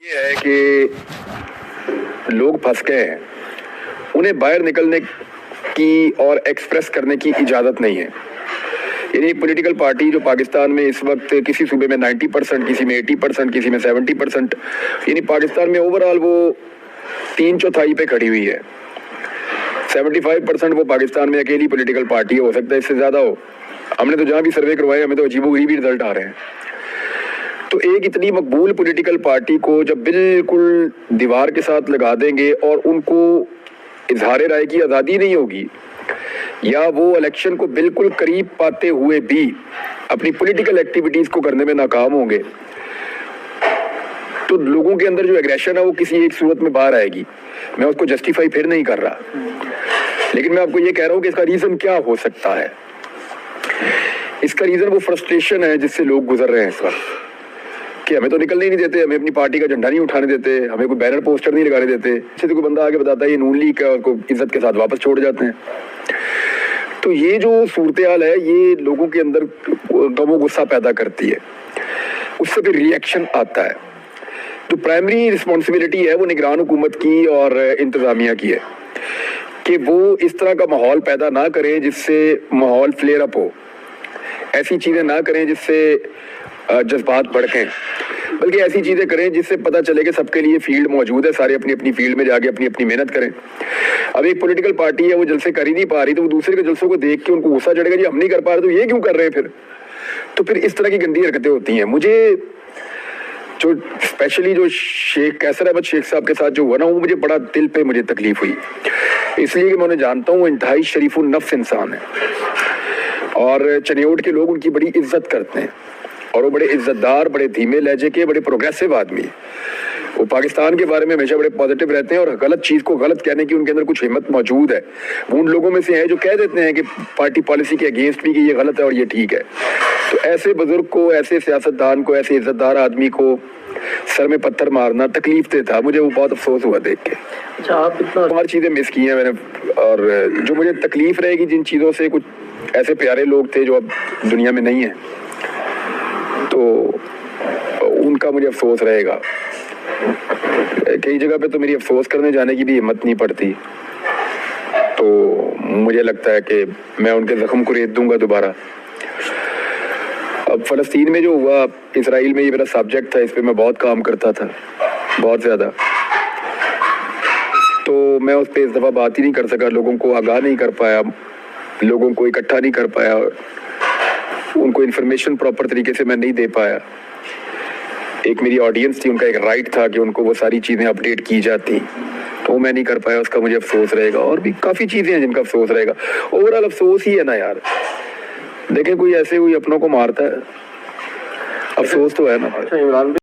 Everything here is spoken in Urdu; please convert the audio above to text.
یہ ہے کہ لوگ پھنس گئے ہیں, انہیں باہر نکلنے کی اور ایکسپریس کرنے کی اجازت نہیں ہے. یعنی ایک پولیٹیکل پارٹی جو پاکستان میں اس وقت کسی صوبے میں 90%, کسی میں 80%, کسی میں 70%, یعنی پاکستان میں اوورآل وہ 3/4 پہ کھڑی ہوئی ہے. 75% وہ پاکستان میں اکیلی پولیٹیکل پارٹی ہو سکتا ہے, اس سے زیادہ ہو. ہم نے تو جہاں بھی سروے کروائے ہمیں تو عجیب و غریب رزلٹ آ رہے ہیں. تو ایک اتنی مقبول پولیٹیکل پارٹی کو جب بالکل دیوار کے ساتھ لگا دیں گے اور ان کو اظہار رائے کی آزادی نہیں ہوگی, یا وہ الیکشن کو بالکل قریب پاتے ہوئے بھی اپنی پولیٹیکل ایکٹیویٹیز کو کرنے میں ناکام ہوں گے, تو لوگوں کے اندر جو ایگریشن ہے وہ کسی ایک صورت میں باہر آئے گی. میں اس کو جسٹیفائی پھر نہیں کر رہا, لیکن میں آپ کو یہ کہہ رہا ہوں کہ اس کا ریزن کیا ہو سکتا ہے. اس کا ریزن وہ فرسٹریشن ہے جس سے لوگ گزر رہے ہیں اس وقت, کہ ہمیں تو نکلنے ہی نہیں دیتے, ہمیں اپنی پارٹی کا جھنڈا نہیں اٹھانے دیتے, ہمیں کوئی بینر پوسٹر نہیں لگانے دیتے. اسے تو کوئی بندہ آگے بتاتا ہے یہ نون لیگ کا, اس کو عزت کے ساتھ واپس چھوڑ جاتے ہیں. تو یہ جو صورتحال ہے یہ لوگوں کے اندر غم و غصہ پیدا کرتی ہے, اس سے پھر ری ایکشن آتا ہے. تو پرائمری رسپانسبلٹی ہے وہ نگران حکومت کی اور انتظامیہ کی ہے کہ وہ اس طرح کا ماحول پیدا نہ کریں جس سے ماحول فلیئر اپ ہو, ایسی چیزیں نہ کریں جس سے جذبات بڑھیں, بلکہ ایسی چیزیں کریں جس سے پتہ چلے کہ سب کے لیے فیلڈ موجود ہے, سارے اپنی اپنی فیلڈ میں جا کے اپنی اپنی محنت کریں. اب ایک پولیٹیکل پارٹی ہے وہ جلسے کر ہی نہیں پا رہی, تو وہ دوسرے کے جلسوں کو دیکھ کے ان کو غصہ چڑھے گا جی ہم نہیں کر پا رہے تو یہ کیوں کر رہے ہیں پھر. تو پھر اس طرح کی گندی حرکتیں ہوتی ہیں. مجھے جو اسپیشلی جو شیخ قیصر احمد شیخ صاحب کے ساتھ جو ہوا نا, وہ مجھے بڑا دل پہ مجھے تکلیف ہوئی, اس لیے کہ میں انہیں جانتا ہوں وہ انتہائی شریف النفس انسان ہے, اور چنیوٹ کے لوگ ان کی بڑی عزت کرتے ہیں, اور وہ بڑے عزت دار, بڑے دھیمے لہجے کے, بڑے پروگریسو آدمی ہیں. وہ پاکستان کے بارے میں ہمیشہ بڑے پازیٹیو رہتے ہیں, اور غلط چیز کو غلط کہنے کی ان کے اندر کچھ ہمت موجود ہے. وہ ان لوگوں میں سے ہیں جو کہہ دیتے ہیں کہ پارٹی پالیسی کے اگینسٹ بھی کہ یہ غلط ہے اور یہ ٹھیک ہے. تو ایسے بزرگ کو, ایسے سیاستدان کو, ایسے عزت دار آدمی کو سر میں پتھر مارنا تکلیف دہ تھا. مجھے وہ بہت افسوس ہوا دیکھ کے. ہر چیزیں مس کی ہیں میں نے, اور جو مجھے تکلیف رہے گی جن چیزوں سے, کچھ ایسے پیارے لوگ تھے جو اب دنیا میں نہیں ہیں, تو ان کا مجھے افسوس رہے گا. کئی جگہ پہ تو میری افسوس کرنے جانے کی بھی ہمت نہیں پڑتی, تو مجھے لگتا ہے کہ میں ان کے زخم کو ریت دوں گا دوبارہ. اب فلسطین میں جو ہوا, اسرائیل میں, یہ میرا سبجیکٹ تھا, اس پہ میں بہت کام کرتا تھا, بہت زیادہ. تو میں اس پہ اس دفعہ بات ہی نہیں کر سکا, لوگوں کو آگاہ نہیں کر پایا, لوگوں کو اکٹھا نہیں کر پایا, ان کو انفارمیشن پراپر طریقے سے میں نہیں دے پایا. ایک میری آڈینس تھی, ان کا ایک رائٹ تھا کہ ان کو وہ ساری چیزیں اپڈیٹ کی جاتی, تو وہ میں نہیں کر پایا, اس کا مجھے افسوس رہے گا. اور بھی کافی چیزیں ہیں جن کا افسوس رہے گا. اوورآل افسوس ہی ہے نا یار, دیکھیں کوئی ایسے کوئی اپنوں کو مارتا ہے, افسوس تو ہے نا.